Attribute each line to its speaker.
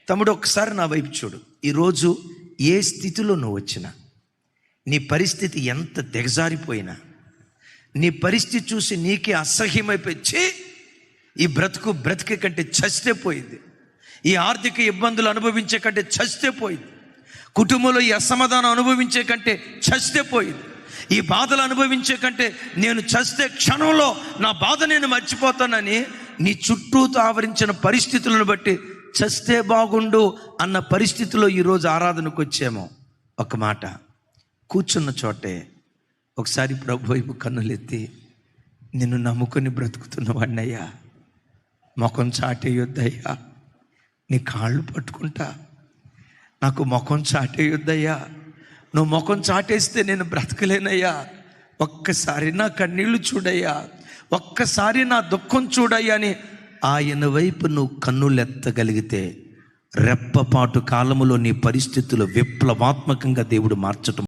Speaker 1: తమ్ముడు ఒకసారి నా వైపు చూడు. ఈరోజు ఏ స్థితిలో నువ్వు వచ్చినా, నీ పరిస్థితి ఎంత దిగజారిపోయినా, నీ పరిస్థితి చూసి నీకే అసహ్యమైపోయి ఈ బ్రతికే కంటే చస్తే పోయింది, ఈ ఆర్థిక ఇబ్బందులు అనుభవించే కంటే చస్తే పోయింది, కుటుంబంలో ఈ అసమాధానం అనుభవించే కంటే చస్తే పోయింది, ఈ బాధలు అనుభవించే కంటే నేను చస్తే క్షణంలో నా బాధ నేను మర్చిపోతానని నీ చుట్టూతో ఆవరించిన పరిస్థితులను బట్టి చస్తే బాగుండు అన్న పరిస్థితిలో ఈరోజు ఆరాధనకు వచ్చాము. ఒక మాట, కూర్చున్న చోటే ఒకసారి ప్రభు వైపు కన్నులెత్తి, నిన్ను నమ్ముకొని బ్రతుకుతున్న వాడినయ్యా, ముఖం చాటేయొద్దయ్యా, నీ కాళ్ళు పట్టుకుంటా, నాకు ముఖం చాటేయొద్దయ్యా, నువ్వు ముఖం చాటేస్తే నేను బ్రతకలేనయ్యా, ఒక్కసారి నా కన్నీళ్లు చూడయ్యా, ఒక్కసారి నా దుఃఖం చూడయ్యా అని ఆయన వైపు నువ్వు కన్నులెత్తగలిగితే రెప్పపాటు కాలములో నీ పరిస్థితులు విప్లవాత్మకంగా దేవుడు మార్చటం